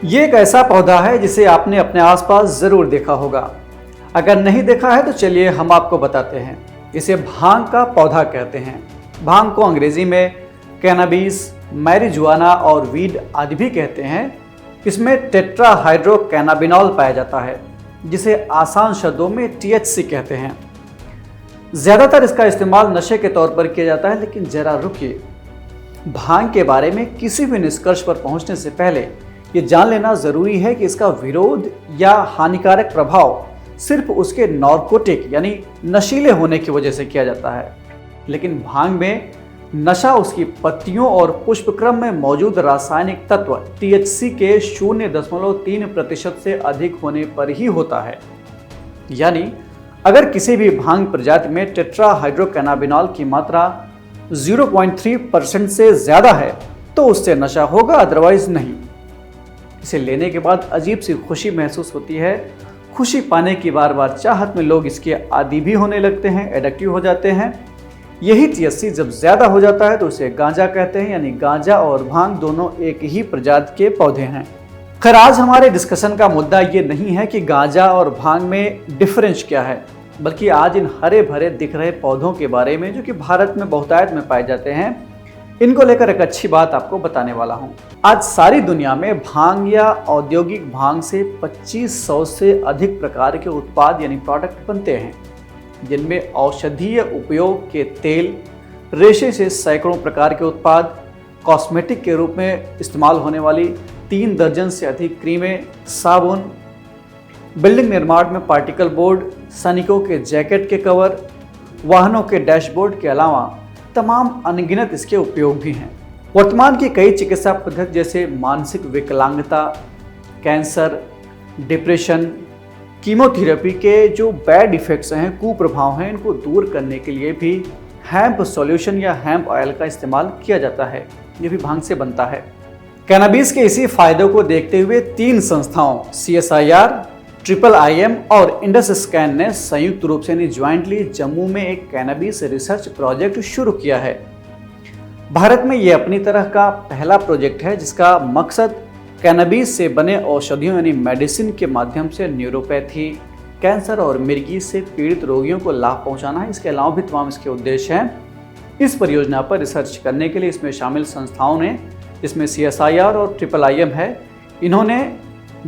ये एक ऐसा पौधा है जिसे आपने अपने आसपास जरूर देखा होगा। अगर नहीं देखा है तो चलिए हम आपको बताते हैं। इसे भांग का पौधा कहते हैं। भांग को अंग्रेजी में कैनाबिस, मैरिजुआना और वीड आदि भी कहते हैं। इसमें टेट्राहाइड्रोकैनाबिनॉल पाया जाता है, जिसे आसान शब्दों में THC कहते हैं। ज़्यादातर इसका इस्तेमाल नशे के तौर पर किया जाता है, लेकिन जरा रुकिए। भांग के बारे में किसी भी निष्कर्ष पर पहुंचने से पहले ये जान लेना ज़रूरी है कि इसका विरोध या हानिकारक प्रभाव सिर्फ उसके नार्कोटिक यानी नशीले होने की वजह से किया जाता है। लेकिन भांग में नशा उसकी पत्तियों और पुष्पक्रम में मौजूद रासायनिक तत्व THC के 0.3% से अधिक होने पर ही होता है। यानी अगर किसी भी भांग प्रजाति में टेट्राहाइड्रोकैनाबिनॉल की मात्रा 0.3% से ज़्यादा है तो उससे नशा होगा, अदरवाइज नहीं। इसे लेने के बाद अजीब सी खुशी महसूस होती है। खुशी पाने की बार बार चाहत में लोग इसके आदी भी होने लगते हैं, एडिक्टिव हो जाते हैं। यही THC जब ज़्यादा हो जाता है तो उसे गांजा कहते हैं। यानी गांजा और भांग दोनों एक ही प्रजाति के पौधे हैं। खैर, आज हमारे डिस्कशन का मुद्दा ये नहीं है कि गांजा और भांग में डिफरेंस क्या है, बल्कि आज इन हरे भरे दिख रहे पौधों के बारे में जो कि भारत में बहुतायत में पाए जाते हैं, इनको लेकर एक अच्छी बात आपको बताने वाला हूं। आज सारी दुनिया में भांग या औद्योगिक भांग से 2500 से अधिक प्रकार के उत्पाद यानी प्रोडक्ट बनते हैं, जिनमें औषधीय उपयोग के तेल, रेशे से सैकड़ों प्रकार के उत्पाद, कॉस्मेटिक के रूप में इस्तेमाल होने वाली 3 दर्जन से अधिक क्रीमें, साबुन, बिल्डिंग निर्माण में पार्टिकल बोर्ड, सैनिकों के जैकेट के कवर, वाहनों के डैशबोर्ड के अलावा तमाम अनगिनत इसके उपयोग भी हैं। वर्तमान की कई चिकित्सा पद्धति जैसे मानसिक विकलांगता, कैंसर, डिप्रेशन, कीमोथेरेपी के जो बैड इफेक्ट्स हैं, कुप्रभाव हैं, इनको दूर करने के लिए भी हैम्प सॉल्यूशन या हैम्प ऑयल का इस्तेमाल किया जाता है। ये भी भांग से बनता है। कैनाबिस के इसी फायदों को देखते हुए 3 संस्थाओं CSIR, IIM और इंडस स्कैन ने संयुक्त रूप से यानी ज्वाइंटली जम्मू में एक कैनाबिस रिसर्च प्रोजेक्ट शुरू किया है। भारत में ये अपनी तरह का पहला प्रोजेक्ट है जिसका मकसद कैनाबिस से बने औषधियों यानी मेडिसिन के माध्यम से न्यूरोपैथी, कैंसर और मिर्गी से पीड़ित रोगियों को लाभ पहुंचाना है। इसके अलावा भी तमाम इसके उद्देश्य हैं। इस परियोजना पर रिसर्च करने के लिए इसमें शामिल संस्थाओं ने, जिसमें CSIR और IIM है, इन्होंने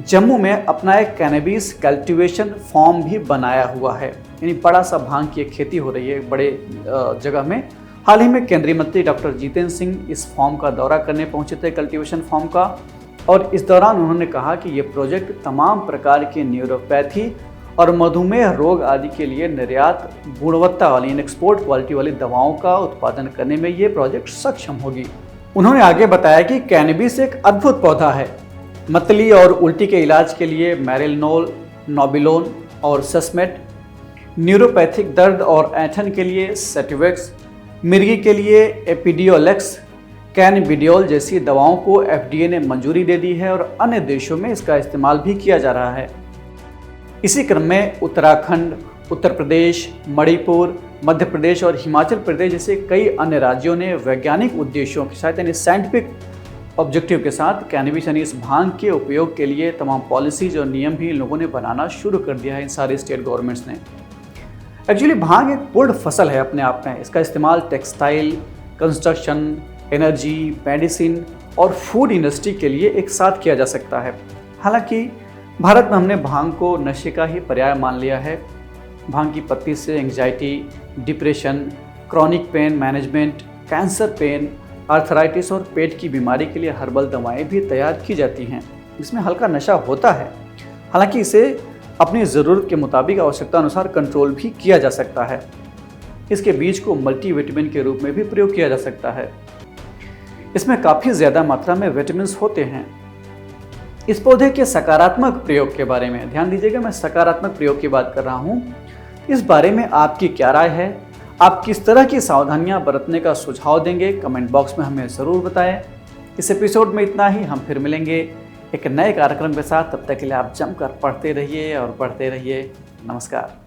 जम्मू में अपना एक कैनाबिस कल्टीवेशन फार्म भी बनाया हुआ है। यानी बड़ा सा भांग की एक खेती हो रही है बड़े जगह में। हाल ही में केंद्रीय मंत्री डॉक्टर जितेंद्र सिंह इस फार्म का दौरा करने पहुंचे थे, कल्टीवेशन फार्म का, और इस दौरान उन्होंने कहा कि ये प्रोजेक्ट तमाम प्रकार के न्यूरोपैथी और मधुमेह रोग आदि के लिए निर्यात गुणवत्ता वाली यानी एक्सपोर्ट क्वालिटी वाली दवाओं का उत्पादन करने में ये प्रोजेक्ट सक्षम होगी। उन्होंने आगे बताया कि कैनाबिस एक अद्भुत पौधा है। मतली और उल्टी के इलाज के लिए मैरिलनोल, नोबिलोन और सस्मेट, न्यूरोपैथिक दर्द और ऐंठन के लिए सेटिवेक्स, मिर्गी के लिए एपिडियोलेक्स, कैनबिडियोल जैसी दवाओं को FDA ने मंजूरी दे दी है और अन्य देशों में इसका इस्तेमाल भी किया जा रहा है। इसी क्रम में उत्तराखंड, उत्तर प्रदेश, मणिपुर, मध्य प्रदेश और हिमाचल प्रदेश जैसे कई अन्य राज्यों ने वैज्ञानिक उद्देश्यों के साथ यानी साइंटिफिक ऑब्जेक्टिव के साथ कैनाबिस यानी इस भांग के उपयोग के लिए तमाम पॉलिसीज और नियम भी इन लोगों ने बनाना शुरू कर दिया है, इन सारे स्टेट गवर्नमेंट्स ने। एक्चुअली भांग एक पूर्ण फसल है अपने आप में। इसका इस्तेमाल टेक्सटाइल, कंस्ट्रक्शन, एनर्जी, मेडिसिन और फूड इंडस्ट्री के लिए एक साथ किया जा सकता है। हालांकि भारत में हमने भांग को नशे का ही पर्याय मान लिया है। भांग की पत्ती से anxiety, depression, chronic pain management, cancer pen, arthritis और पेट की बीमारी के लिए हर्बल दवाएं भी तैयार की जाती हैं। इसमें हल्का नशा होता है, हालांकि इसे अपनी ज़रूरत के मुताबिक आवश्यकता अनुसार कंट्रोल भी किया जा सकता है। इसके बीज को मल्टीविटामिन के रूप में भी प्रयोग किया जा सकता है। इसमें काफ़ी ज़्यादा मात्रा में विटामिन होते हैं। इस पौधे के सकारात्मक प्रयोग के बारे में ध्यान दीजिएगा, मैं सकारात्मक प्रयोग की बात कर रहा हूँ। इस बारे में आपकी क्या राय है? आप किस तरह की सावधानियां बरतने का सुझाव देंगे? कमेंट बॉक्स में हमें ज़रूर बताएं। इस एपिसोड में इतना ही। हम फिर मिलेंगे एक नए कार्यक्रम के साथ। तब तक के लिए आप जमकर पढ़ते रहिए और बढ़ते रहिए। नमस्कार।